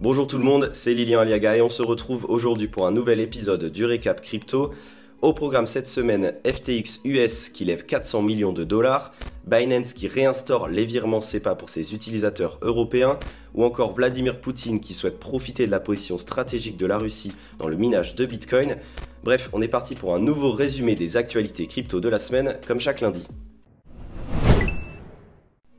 Bonjour tout le monde, c'est Lilian Aliaga et on se retrouve aujourd'hui pour un nouvel épisode du Récap Crypto. Au programme cette semaine, FTX US qui lève 400 millions de dollars, Binance qui réinstaure les virements SEPA pour ses utilisateurs européens, ou encore Vladimir Poutine qui souhaite profiter de la position stratégique de la Russie dans le minage de Bitcoin. Bref, on est parti pour un nouveau résumé des actualités crypto de la semaine, comme chaque lundi.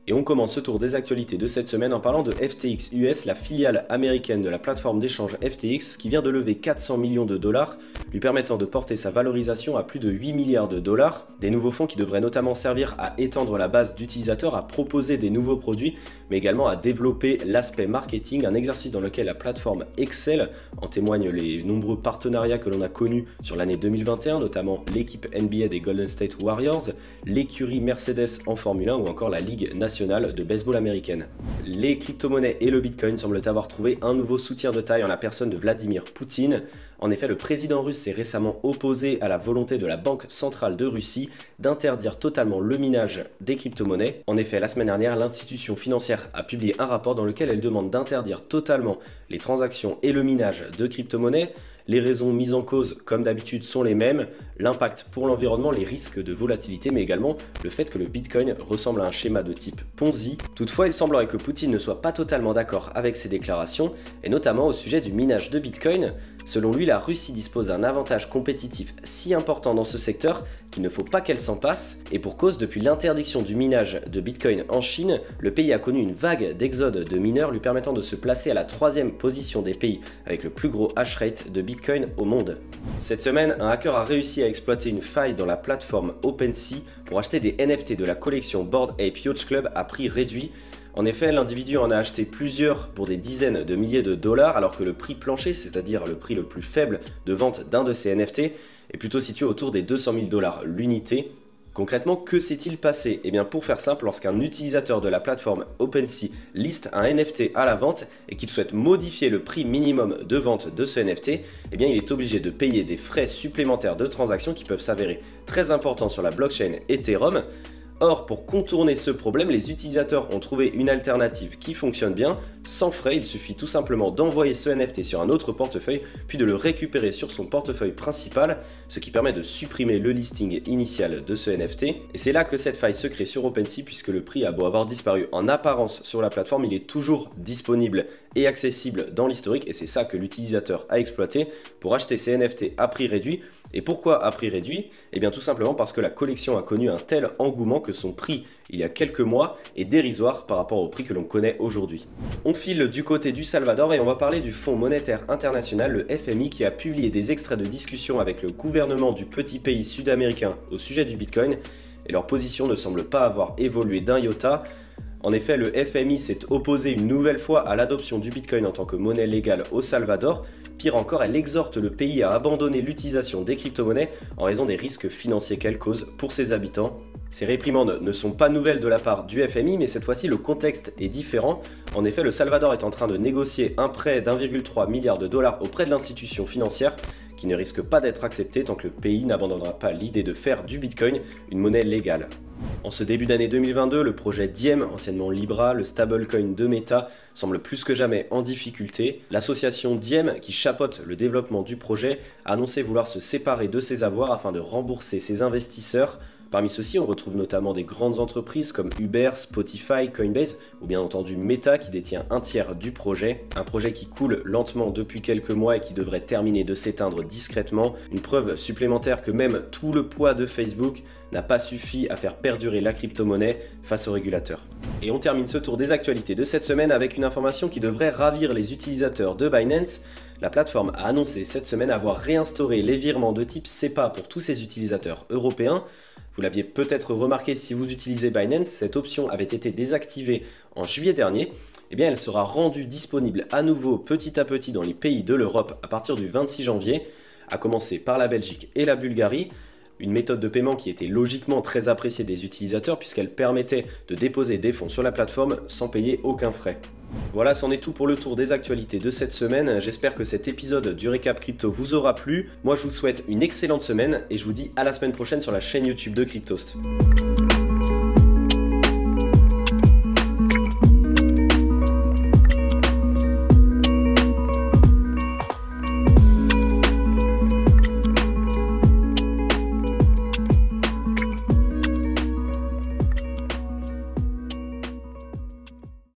Et on commence ce tour des actualités de cette semaine en parlant de FTX US, la filiale américaine de la plateforme d'échange FTX qui vient de lever 400 millions de dollars, lui permettant de porter sa valorisation à plus de 8 milliards de dollars. Des nouveaux fonds qui devraient notamment servir à étendre la base d'utilisateurs, à proposer des nouveaux produits, mais également à développer l'aspect marketing, un exercice dans lequel la plateforme excelle. En témoignent les nombreux partenariats que l'on a connus sur l'année 2021, notamment l'équipe NBA des Golden State Warriors, l'écurie Mercedes en Formule 1 ou encore la Ligue nationale de baseball américaine. Les crypto-monnaies et le Bitcoin semblent avoir trouvé un nouveau soutien de taille en la personne de Vladimir Poutine. En effet, le président russe s'est récemment opposé à la volonté de la Banque centrale de Russie d'interdire totalement le minage des crypto-monnaies. En effet, la semaine dernière, l'institution financière a publié un rapport dans lequel elle demande d'interdire totalement les transactions et le minage de crypto-monnaies. Les raisons mises en cause, comme d'habitude, sont les mêmes, l'impact pour l'environnement, les risques de volatilité, mais également le fait que le Bitcoin ressemble à un schéma de type Ponzi. Toutefois, il semblerait que Poutine ne soit pas totalement d'accord avec ces déclarations, et notamment au sujet du minage de Bitcoin. Selon lui, la Russie dispose d'un avantage compétitif si important dans ce secteur qu'il ne faut pas qu'elle s'en passe, et pour cause, depuis l'interdiction du minage de Bitcoin en Chine, le pays a connu une vague d'exode de mineurs lui permettant de se placer à la 3e position des pays avec le plus gros hash rate de Bitcoin au monde. Cette semaine, un hacker a réussi à exploiter une faille dans la plateforme OpenSea pour acheter des NFT de la collection Bored Ape Yacht Club à prix réduit. En effet, l'individu en a acheté plusieurs pour des dizaines de milliers de dollars, alors que le prix plancher, c'est-à-dire le prix le plus faible de vente d'un de ces NFT, est plutôt situé autour des 200 000 dollars l'unité. Concrètement, que s'est-il passé? Eh bien, pour faire simple, lorsqu'un utilisateur de la plateforme OpenSea liste un NFT à la vente et qu'il souhaite modifier le prix minimum de vente de ce NFT, eh bien, il est obligé de payer des frais supplémentaires de transaction qui peuvent s'avérer très importants sur la blockchain Ethereum. Or, pour contourner ce problème, les utilisateurs ont trouvé une alternative qui fonctionne bien. Sans frais, il suffit tout simplement d'envoyer ce NFT sur un autre portefeuille, puis de le récupérer sur son portefeuille principal, ce qui permet de supprimer le listing initial de ce NFT. Et c'est là que cette faille se crée sur OpenSea, puisque le prix a beau avoir disparu en apparence sur la plateforme, il est toujours disponible et accessible dans l'historique, et c'est ça que l'utilisateur a exploité pour acheter ces NFT à prix réduit. Et pourquoi à prix réduit? Eh bien tout simplement parce que la collection a connu un tel engouement que son prix, il y a quelques mois, est dérisoire par rapport au prix que l'on connaît aujourd'hui. On file du côté du Salvador et on va parler du Fonds monétaire international, le FMI, qui a publié des extraits de discussion avec le gouvernement du petit pays sud-américain au sujet du Bitcoin, et leur position ne semble pas avoir évolué d'un iota. En effet, le FMI s'est opposé une nouvelle fois à l'adoption du Bitcoin en tant que monnaie légale au Salvador. Pire encore, elle exhorte le pays à abandonner l'utilisation des crypto-monnaies en raison des risques financiers qu'elles causent pour ses habitants. Ces réprimandes ne sont pas nouvelles de la part du FMI, mais cette fois-ci le contexte est différent. En effet, le Salvador est en train de négocier un prêt d'1,3 milliard de dollars auprès de l'institution financière qui ne risque pas d'être accepté tant que le pays n'abandonnera pas l'idée de faire du Bitcoin une monnaie légale. En ce début d'année 2022, le projet Diem, anciennement Libra, le stablecoin de Meta, semble plus que jamais en difficulté. L'association Diem, qui chapeaute le développement du projet, a annoncé vouloir se séparer de ses avoirs afin de rembourser ses investisseurs. Parmi ceux-ci, on retrouve notamment des grandes entreprises comme Uber, Spotify, Coinbase ou bien entendu Meta qui détient un tiers du projet. Un projet qui coule lentement depuis quelques mois et qui devrait terminer de s'éteindre discrètement. Une preuve supplémentaire que même tout le poids de Facebook n'a pas suffi à faire perdurer la crypto-monnaie face aux régulateurs. Et on termine ce tour des actualités de cette semaine avec une information qui devrait ravir les utilisateurs de Binance. La plateforme a annoncé cette semaine avoir réinstauré les virements de type SEPA pour tous ses utilisateurs européens. Vous l'aviez peut-être remarqué si vous utilisez Binance, cette option avait été désactivée en juillet dernier. Eh bien, elle sera rendue disponible à nouveau petit à petit dans les pays de l'Europe à partir du 26 janvier, à commencer par la Belgique et la Bulgarie. Une méthode de paiement qui était logiquement très appréciée des utilisateurs puisqu'elle permettait de déposer des fonds sur la plateforme sans payer aucun frais. Voilà, c'en est tout pour le tour des actualités de cette semaine. J'espère que cet épisode du Récap Crypto vous aura plu. Moi, je vous souhaite une excellente semaine et je vous dis à la semaine prochaine sur la chaîne YouTube de Cryptost.